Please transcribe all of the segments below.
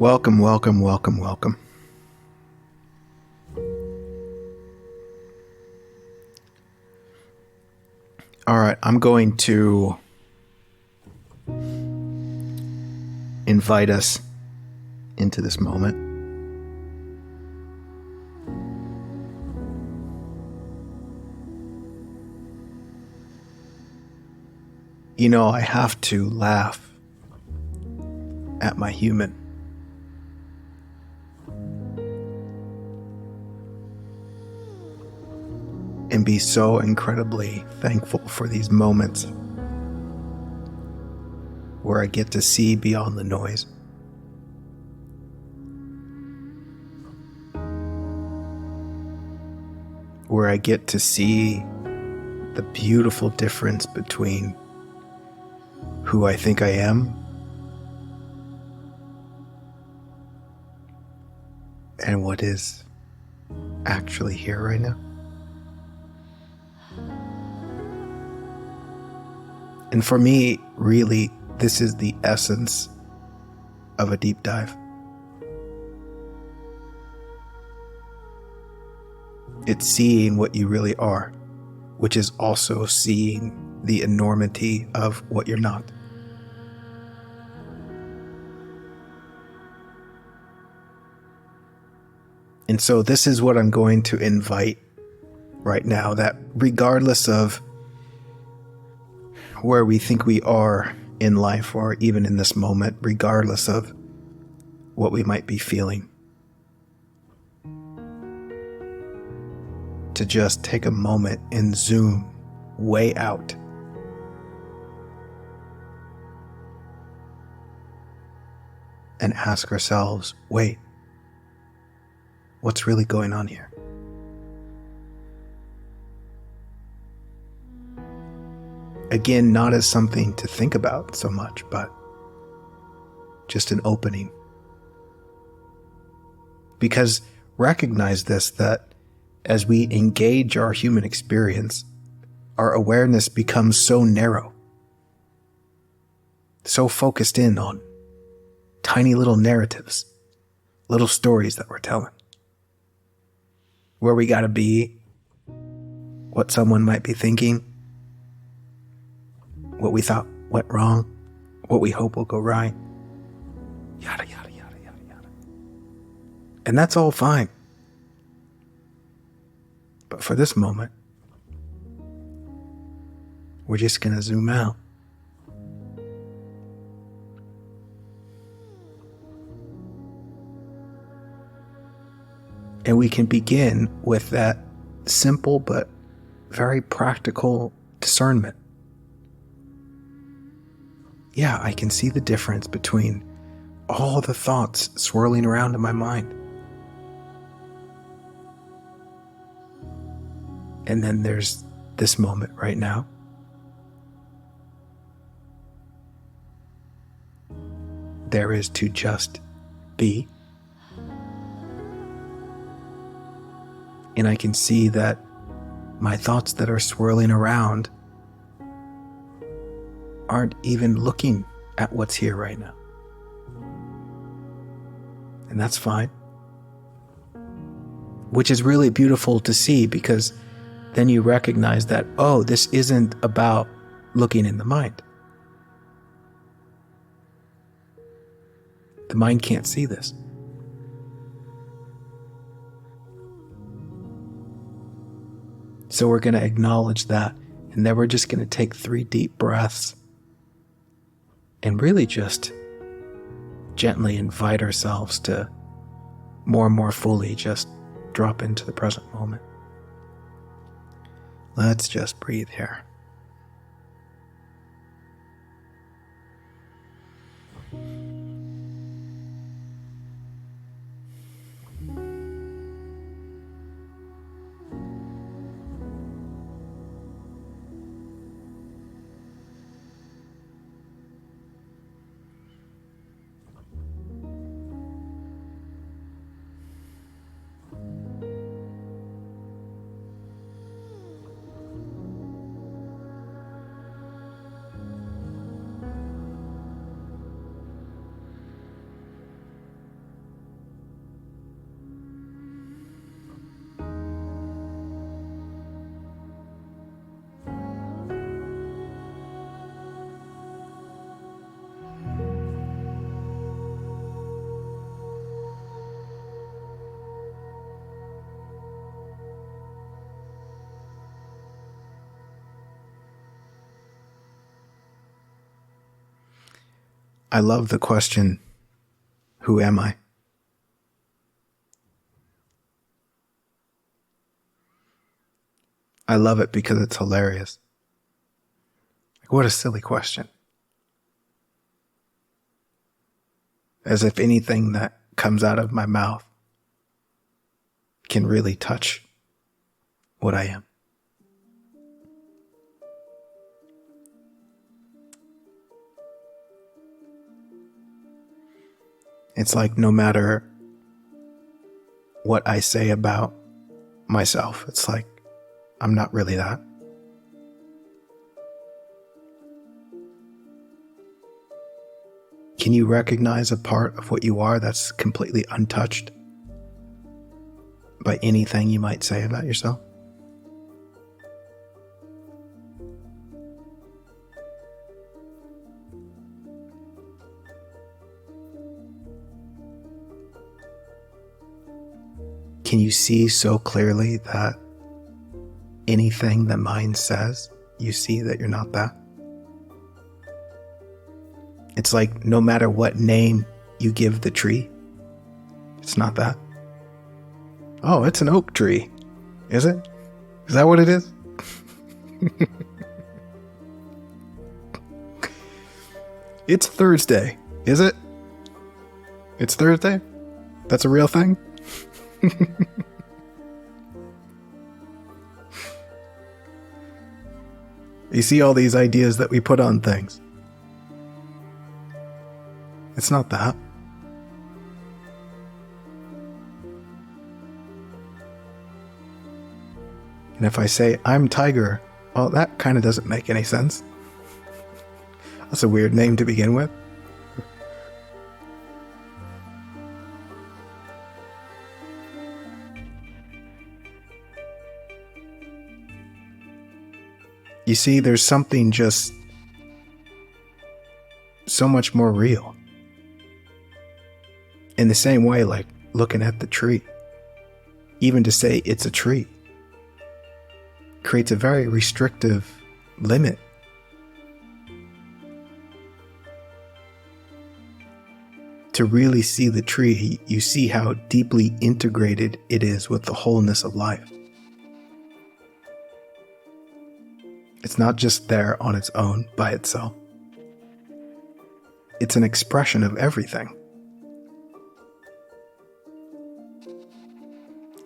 Welcome, welcome, welcome, welcome. All right, I'm going to invite us into this moment. You know, I have to laugh at my human. And be so incredibly thankful for these moments where I get to see beyond the noise. Where I get to see the beautiful difference between who I think I am and what is actually here right now. And for me, really, this is the essence of a deep dive. It's seeing what you really are, which is also seeing the enormity of what you're not. And so this is what I'm going to invite right now, that regardless of where we think we are in life or even in this moment, regardless of what we might be feeling, to just take a moment and zoom way out. And ask ourselves, wait, what's really going on here? Again, not as something to think about so much, but just an opening. Because recognize this, that as we engage our human experience, our awareness becomes so narrow, so focused in on tiny little narratives, little stories that we're telling. Where we gotta be, what someone might be thinking, what we thought went wrong, what we hope will go right, yada, yada, yada, yada, yada. And that's all fine. But for this moment, we're just gonna zoom out. And we can begin with that simple but very practical discernment. Yeah, I can see the difference between all the thoughts swirling around in my mind. And then there's this moment right now. There is to just be. And I can see that my thoughts that are swirling around aren't even looking at what's here right now. And that's fine. Which is really beautiful to see, because then you recognize that, oh, this isn't about looking in the mind. The mind can't see this. So we're going to acknowledge that, and then we're just going to take 3 deep breaths and really just gently invite ourselves to more and more fully just drop into the present moment. Let's just breathe here. I love the question, who am I? I love it because it's hilarious. Like, what a silly question. As if anything that comes out of my mouth can really touch what I am. It's like no matter what I say about myself, it's like I'm not really that. Can you recognize a part of what you are that's completely untouched by anything you might say about yourself? Can you see so clearly that anything the mind says, you see that you're not that? It's like no matter what name you give the tree, it's not that. Oh, it's an oak tree. Is it? Is that what it is? It's Thursday. Is it? It's Thursday? That's a real thing? You see all these ideas that we put on things. It's not that. And if I say, I'm Tiger, well, that kind of doesn't make any sense. That's a weird name to begin with. You see, there's something just so much more real. In the same way, like looking at the tree, even to say it's a tree creates a very restrictive limit. To really see the tree, you see how deeply integrated it is with the wholeness of life. It's not just there on its own by itself. It's an expression of everything.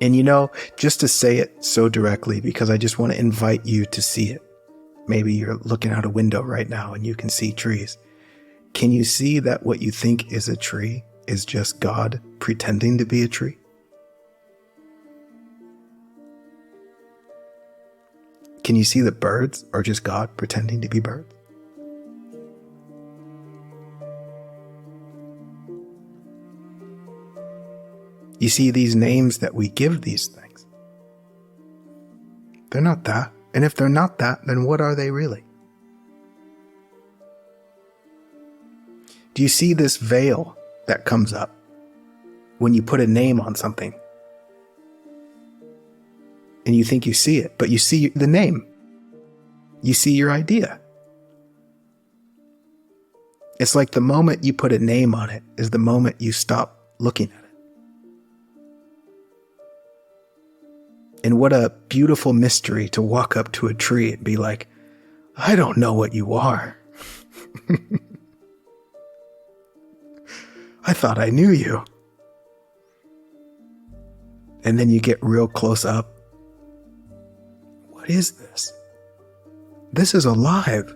And you know, just to say it so directly, because I just want to invite you to see it. Maybe you're looking out a window right now and you can see trees. Can you see that what you think is a tree is just God pretending to be a tree? Can you see that birds are just God pretending to be birds? You see these names that we give these things. They're not that. And if they're not that, then what are they really? Do you see this veil that comes up when you put a name on something? And you think you see it, but you see the name. You see your idea. It's like the moment you put a name on it is the moment you stop looking at it. And what a beautiful mystery to walk up to a tree and be like, I don't know what you are. I thought I knew you. And then you get real close up. What is this? This is alive.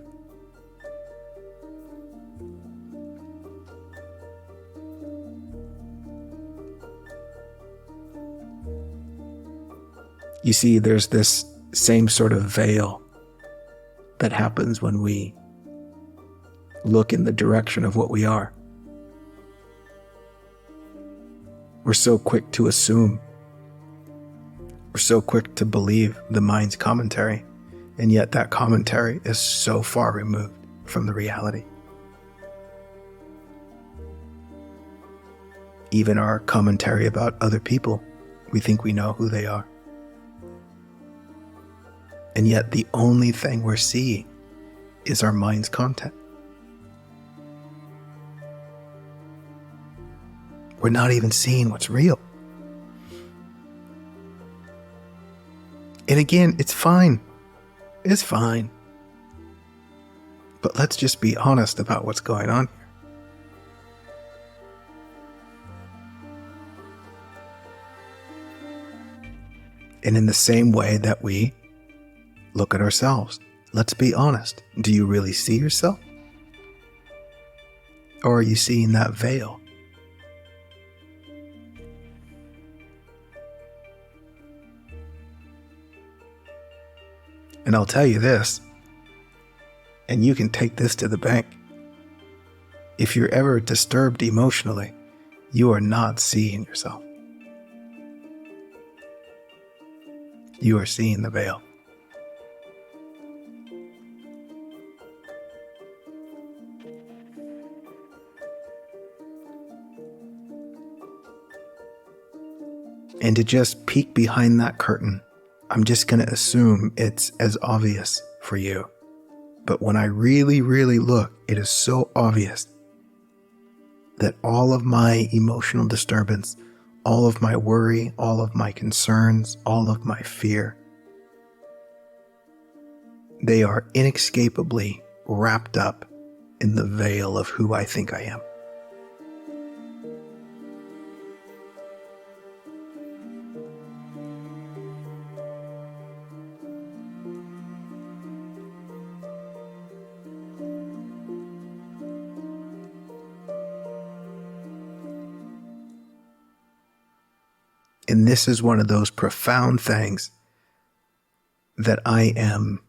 You see, there's this same sort of veil that happens when we look in the direction of what we are. We're so quick to assume. We're so quick to believe the mind's commentary, and yet that commentary is so far removed from the reality. Even our commentary about other people, we think we know who they are. And yet the only thing we're seeing is our mind's content. We're not even seeing what's real. And again, it's fine. It's fine. But let's just be honest about what's going on here. And in the same way that we look at ourselves, let's be honest. Do you really see yourself? Or are you seeing that veil? And I'll tell you this, and you can take this to the bank. If you're ever disturbed emotionally, you are not seeing yourself. You are seeing the veil. And to just peek behind that curtain, I'm just going to assume it's as obvious for you. But when I really, really look, it is so obvious that all of my emotional disturbance, all of my worry, all of my concerns, all of my fear, they are inescapably wrapped up in the veil of who I think I am. And this is one of those profound things that I am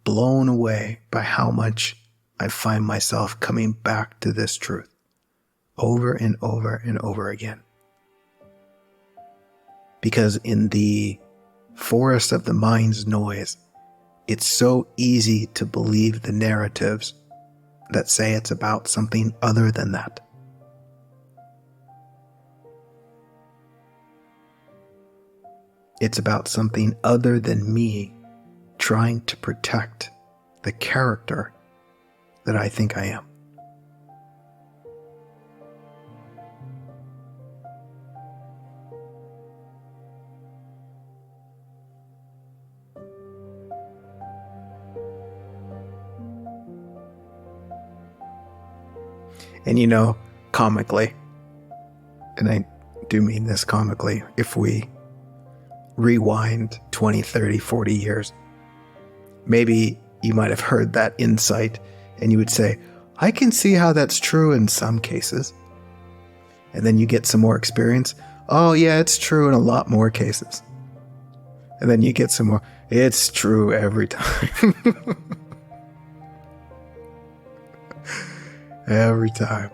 blown away by how much I find myself coming back to this truth over and over and over again. Because in the forest of the mind's noise, it's so easy to believe the narratives that say it's about something other than that. It's about something other than me trying to protect the character that I think I am. And you know, comically, and I do mean this comically, if we rewind 20, 30, 40 years, maybe you might have heard that insight and you would say, I can see how that's true in some cases. And then you get some more experience. Oh yeah, it's true in a lot more cases. And then you get some more, it's true every time. Every time.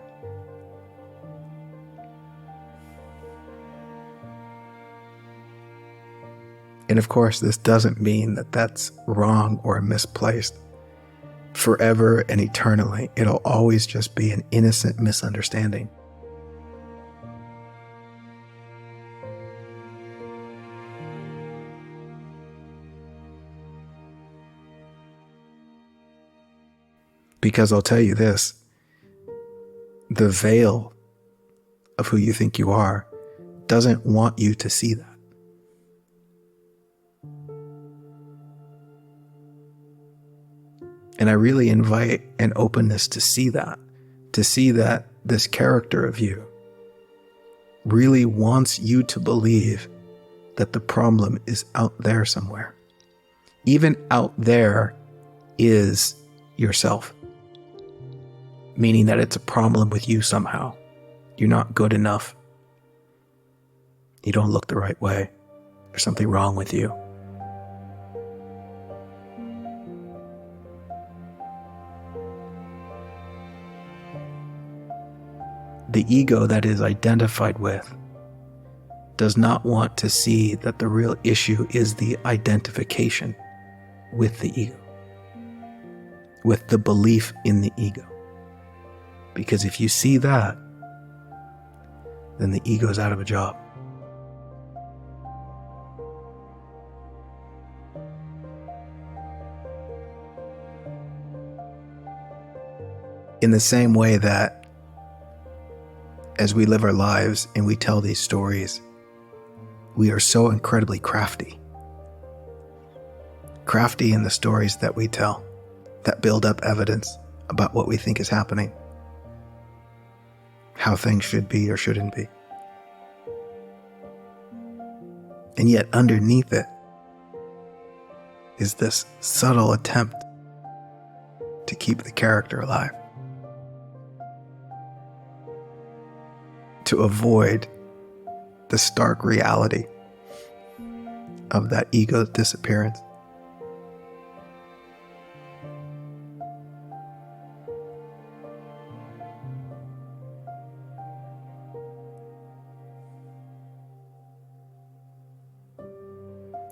And of course, this doesn't mean that that's wrong or misplaced. Forever and eternally, it'll always just be an innocent misunderstanding. Because I'll tell you this, the veil of who you think you are doesn't want you to see that. And I really invite an openness to see that this character of you really wants you to believe that the problem is out there somewhere. Even out there is yourself, meaning that it's a problem with you somehow. You're not good enough. You don't look the right way. There's something wrong with you. The ego that is identified with does not want to see that the real issue is the identification with the ego, with the belief in the ego. Because if you see that, then the ego's out of a job. In the same way that as we live our lives and we tell these stories, we are so incredibly crafty. Crafty in the stories that we tell, that build up evidence about what we think is happening, how things should be or shouldn't be. And yet underneath it is this subtle attempt to keep the character alive, to avoid the stark reality of that ego's disappearance.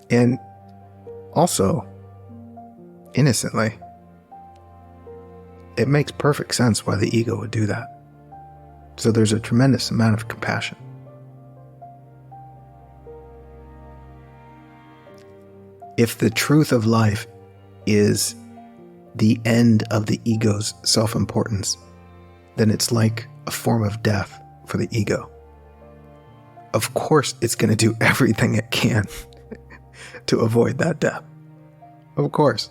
And also, innocently, it makes perfect sense why the ego would do that. So there's a tremendous amount of compassion. If the truth of life is the end of the ego's self-importance, then it's like a form of death for the ego. Of course, it's going to do everything it can to avoid that death. Of course.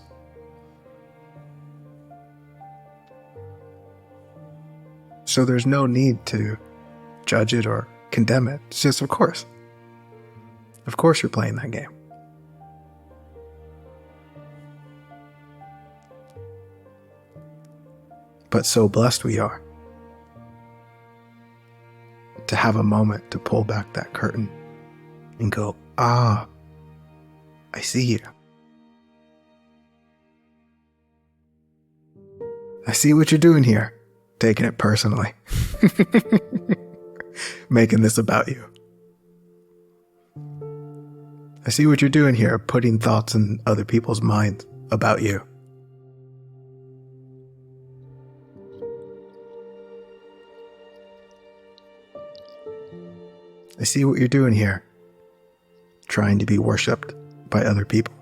So there's no need to judge it or condemn it. It's just, of course. Of course you're playing that game. But so blessed we are to have a moment to pull back that curtain and go, I see you. I see what you're doing here. Taking it personally. Making this about you. I see what you're doing here, putting thoughts in other people's minds about you. I see what you're doing here, trying to be worshipped by other people.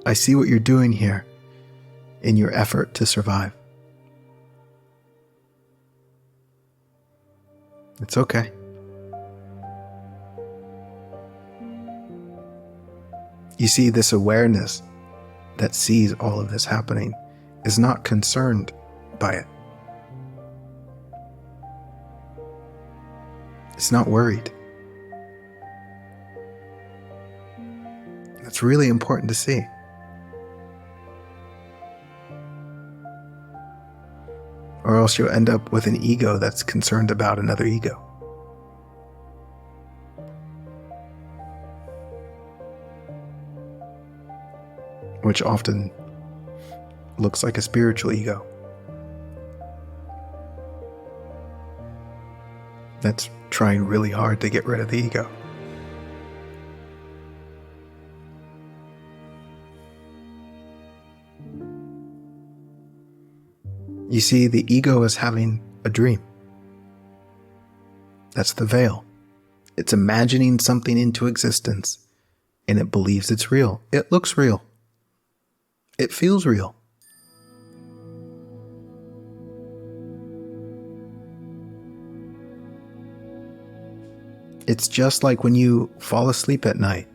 I see what you're doing here in your effort to survive. It's okay. You see, this awareness that sees all of this happening is not concerned by it. It's not worried. That's really important to see. Or else you'll end up with an ego that's concerned about another ego. Which often looks like a spiritual ego. That's trying really hard to get rid of the ego. You see, the ego is having a dream. That's the veil. It's imagining something into existence, and it believes it's real. It looks real. It feels real. It's just like when you fall asleep at night.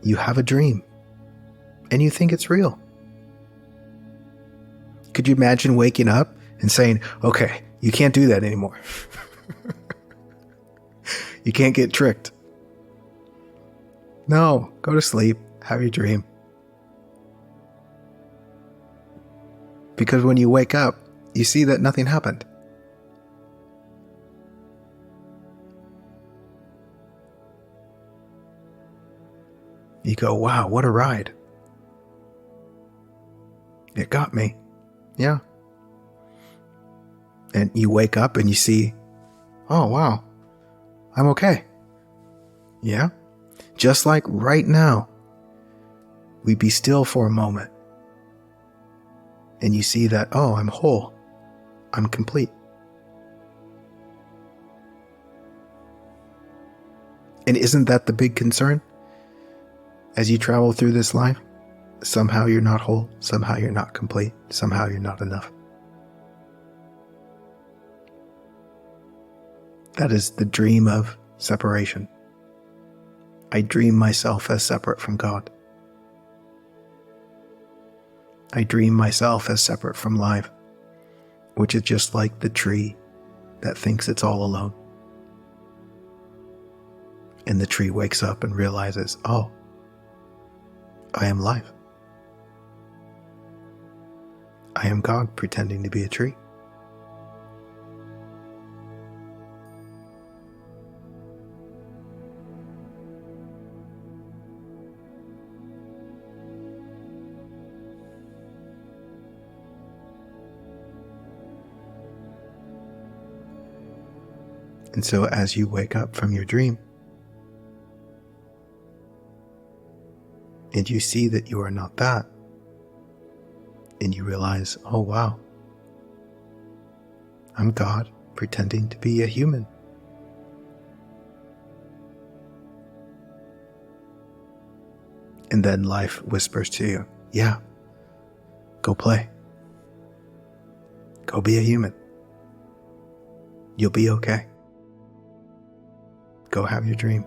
You have a dream, and you think it's real. Could you imagine waking up and saying, okay, you can't do that anymore. You can't get tricked. No, go to sleep, have your dream. Because when you wake up, you see that nothing happened. You go, wow, what a ride. It got me. Yeah. And you wake up and you see, oh, wow, I'm okay. Yeah. Just like right now, we be still for a moment. And you see that, oh, I'm whole. I'm complete. And isn't that the big concern? As you travel through this life, somehow you're not whole, somehow you're not complete, somehow you're not enough. That is the dream of separation. I dream myself as separate from God. I dream myself as separate from life, which is just like the tree that thinks it's all alone. And the tree wakes up and realizes, oh, I am life. I am God pretending to be a tree. And so as you wake up from your dream, and you see that you are not that, and you realize, oh wow, I'm God pretending to be a human. And then life whispers to you, yeah, go play. Go be a human. You'll be okay. Go have your dream.